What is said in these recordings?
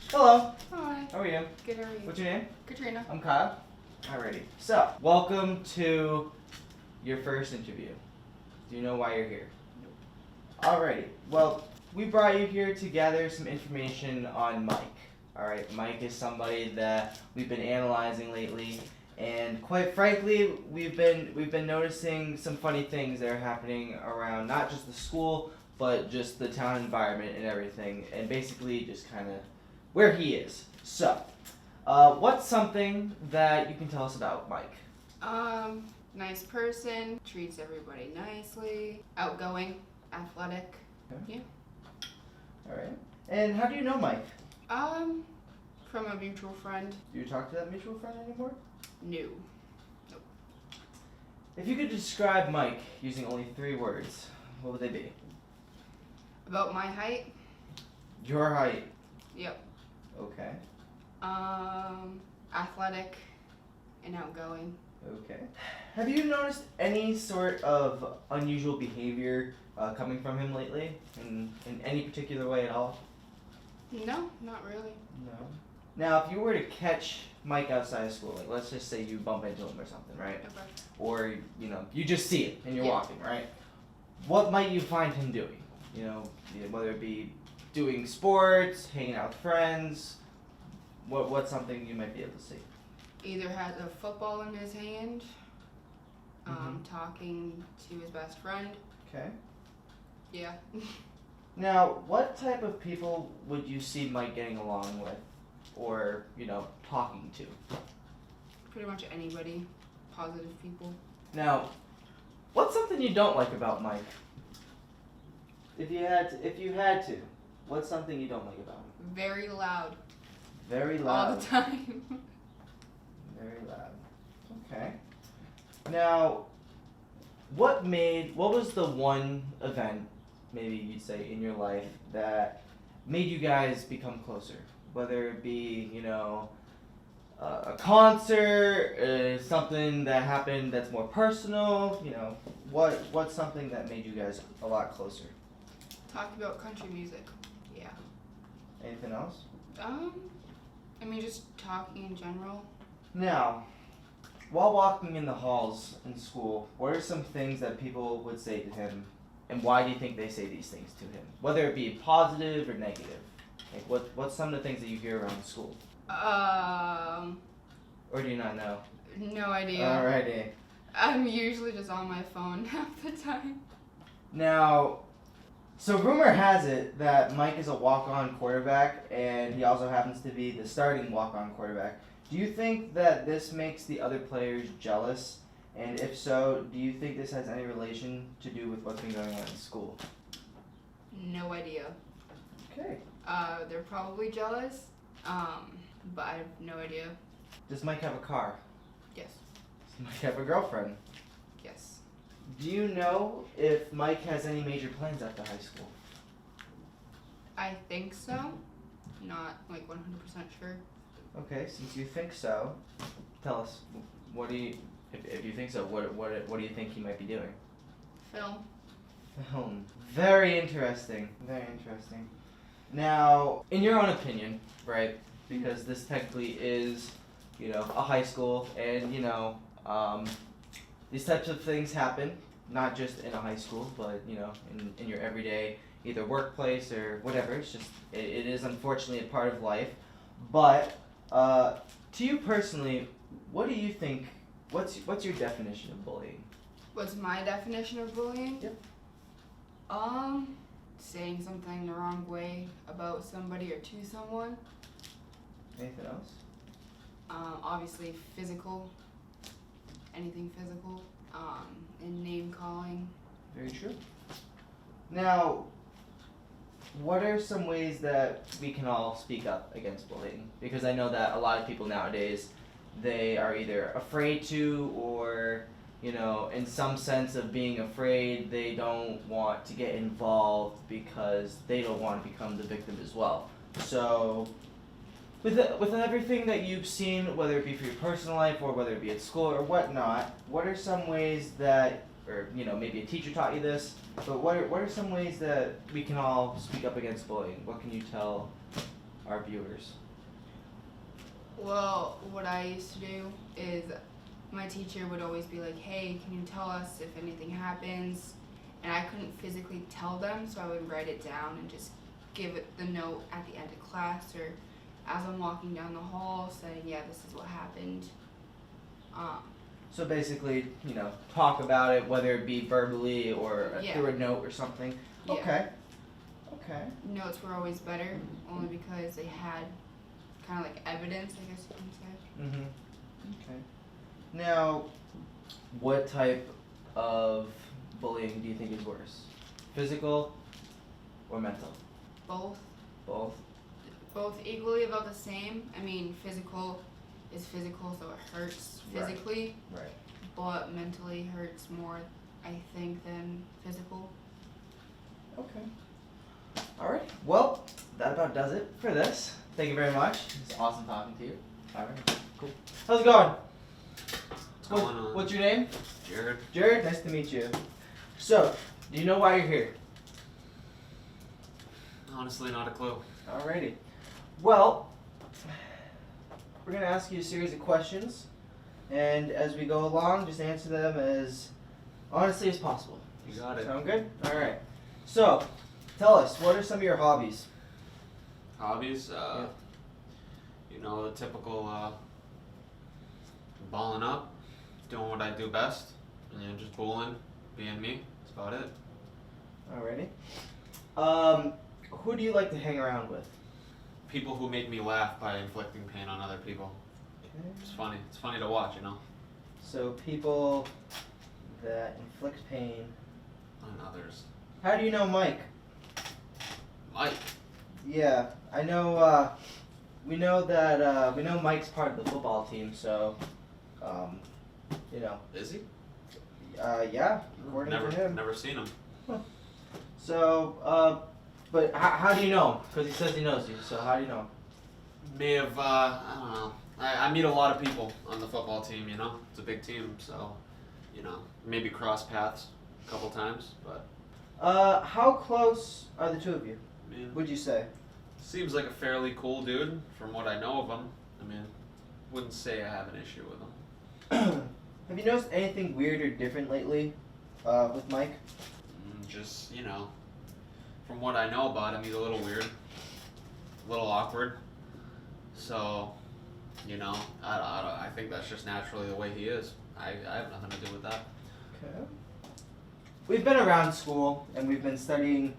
Hello. Hi. How are you? Good, how are you? What's your name? Katrina. I'm Kyle. Alrighty. So, welcome to your first interview. Do you know why you're here? Alrighty. Well, we brought you here to gather some information on Mike. Alright, Mike is somebody that we've been analyzing lately, and quite frankly, we've been noticing some funny things that are happening around not just the school, but just the town environment and everything, and basically just kind of where he is. So, what's something that you can tell us about Mike? Nice person, treats everybody nicely, outgoing, athletic. Okay. Alright. And how do you know Mike? From a mutual friend. Do you talk to that mutual friend anymore? New. If you could describe Mike using only 3 words, what would they be? About my height? Your height. Yep. Okay. Athletic and outgoing. Okay. Have you noticed any sort of unusual behavior coming from him lately? In any particular way at all? No, not really. No. Now, if you were to catch Mike outside of school, like let's just say you bump into him or something, right? Okay. Or, you just see him and you're Yeah. walking, right? What might you find him doing? Whether it be doing sports, hanging out with friends, what's something you might be able to see? Either has a football in his hand, Mhm. talking to his best friend. Okay. Yeah. Now, what type of people would you see Mike getting along with or, talking to? Pretty much anybody. Positive people. Now, what's something you don't like about Mike? If you had to, what's something you don't like about him? Very loud. Very loud. All the time. Very loud. Okay. Now, what was the one event, maybe you'd say, in your life that made you guys become closer? Whether it be, a concert, something that happened that's more personal, what's something that made you guys a lot closer? Talk about country music. Yeah. Anything else? Just talking in general. Now, while walking in the halls in school, what are some things that people would say to him, and why do you think they say these things to him? Whether it be positive or negative. Like, what's some of the things that you hear around school? Or do you not know? No idea. Alrighty. I'm usually just on my phone half the time. Now, so rumor has it that Mike is a walk-on quarterback, and he also happens to be the starting walk-on quarterback. Do you think that this makes the other players jealous? And if so, do you think this has any relation to do with what's been going on in school? No idea. Okay. They're probably jealous. But I have no idea. Does Mike have a car? Yes. Does Mike have a girlfriend? Yes. Do you know if Mike has any major plans after high school? I think so. Not 100% sure. Okay, since you think so, tell us, if you think so, what do you think he might be doing? Film. Film. Very interesting. Very interesting. Now, in your own opinion, right? Because this technically is, a high school, and these types of things happen, not just in a high school, but in your everyday either workplace or whatever. It's just it is unfortunately a part of life. But to you personally, what do you think? What's your definition of bullying? What's my definition of bullying? Yep. Saying something the wrong way about somebody or to someone. Anything else? Obviously physical. Anything physical. And name calling. Very true. Now, what are some ways that we can all speak up against bullying? Because I know that a lot of people nowadays, they are either afraid to, or in some sense of being afraid, they don't want to get involved because they don't want to become the victim as well. So, with everything that you've seen, whether it be for your personal life or whether it be at school or whatnot, what are some ways that, or maybe a teacher taught you this, but what are some ways that we can all speak up against bullying? What can you tell our viewers? Well, what I used to do is my teacher would always be like, hey, can you tell us if anything happens? And I couldn't physically tell them, so I would write it down and just give it the note at the end of class or as I'm walking down the hall saying, yeah, this is what happened. So basically, talk about it, whether it be verbally or Yeah. through a note or something. Yeah. Okay. Notes were always better, only because they had kind of like evidence, I guess you can say. Okay. Now, what type of bullying do you think is worse? Physical or mental? Both Both? equally about the same. I mean, physical is physical, so it hurts Right. physically, Right. but mentally hurts more, I think, than physical. Okay. Alright. Well, that about does it for this. Thank you very much. It's awesome talking to you. Alright. Cool. How's it going? What's going on? What's your name? Jared? Jared, nice to meet you. So, do you know why you're here? Honestly, not a clue. Alrighty. Well, we're going to ask you a series of questions, and as we go along, just answer them as honestly as possible. You got it. Sound good? Alright. So, tell us, what are some of your hobbies? Hobbies? The typical balling up, doing what I do best, and just bowling, being me. That's about it. Alrighty. Who do you like to hang around with? People who make me laugh by inflicting pain on other people. Okay. It's funny. It's funny to watch, you know? So, people that inflict pain. On others. How do you know Mike? Mike. Yeah, I know, we know Mike's part of the football team, so, Is he? yeah, according never, to him. Never seen him. So, but how do you know him? Because he says he knows you, so how do you know him? May have, I don't know. I meet a lot of people on the football team, you know? It's a big team, so, maybe cross paths a couple times, but, How close are the two of you, I mean, would you say? seems like a fairly cool dude from what I know of him. I mean, wouldn't say I have an issue with him. Have you noticed anything weird or different lately, with Mike? Just, from what I know about him, he's a little weird, a little awkward. So, I think that's just naturally the way he is. I have nothing to do with that. Okay. We've been around school and we've been studying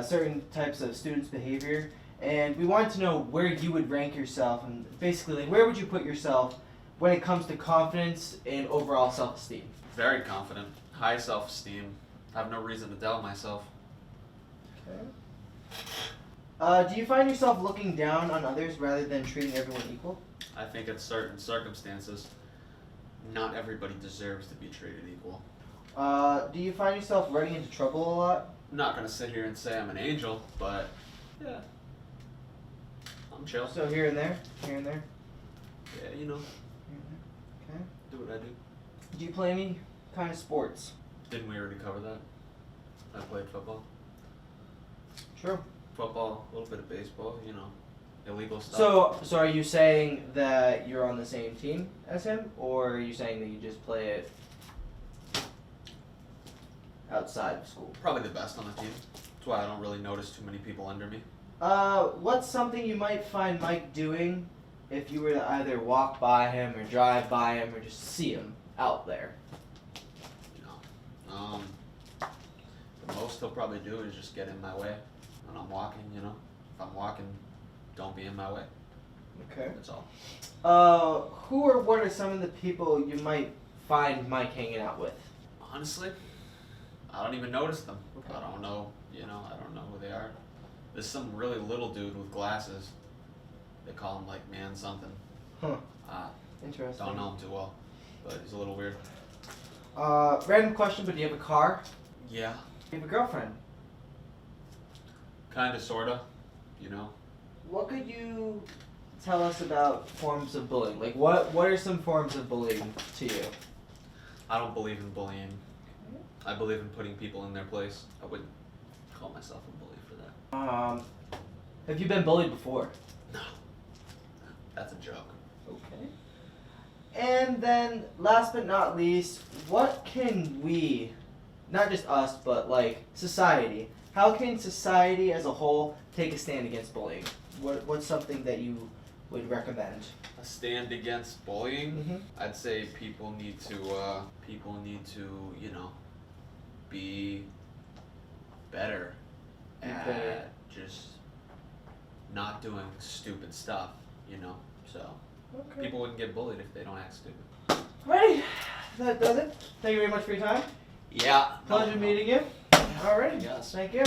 certain types of students' behavior, and we wanted to know where you would rank yourself, and basically, like, where would you put yourself when it comes to confidence and overall self-esteem? Very confident, high self-esteem. I have no reason to doubt myself. Okay. Do you find yourself looking down on others rather than treating everyone equal? I think in certain circumstances, not everybody deserves to be treated equal. Do you find yourself running into trouble a lot? I'm not gonna sit here and say I'm an angel, but yeah, I'm chill. So here and there? Here and there? Yeah, Okay. do what I do. Do you play any kind of sports? Didn't we already cover that? I played football. True. Football, a little bit of baseball, illegal stuff. So are you saying that you're on the same team as him, or are you saying that you just play it outside of school? Probably the best on the team. That's why I don't really notice too many people under me. What's something you might find Mike doing if you were to either walk by him or drive by him or just see him out there? The most he'll probably do is just get in my way when I'm walking, If I'm walking, don't be in my way. Okay. That's all. Who or what are some of the people you might find Mike hanging out with? Honestly, I don't even notice them. Okay. I don't know, I don't know who they are. There's some really little dude with glasses. They call him like man something. Huh. Interesting. Don't know him too well, but he's a little weird. Random question, but do you have a car? Yeah, Do you have a girlfriend? kinda, sorta, What could you tell us about forms of bullying? Like, what are some forms of bullying to you? I don't believe in bullying. I believe in putting people in their place. I wouldn't call myself a bully for that. Have you been bullied before? That's a joke. Okay. And then, last but not least, what can we, not just us, but like society, how can society as a whole take a stand against bullying? What's something that you would recommend? A stand against bullying. Mm-hmm. I'd say people need to you know, be better at better. just not doing stupid stuff, you know. So Okay. people wouldn't get bullied if they don't act stupid. Alrighty, that does it. Thank you very much for your time. Yeah. Pleasure meeting you. Alrighty, Yes. thank you.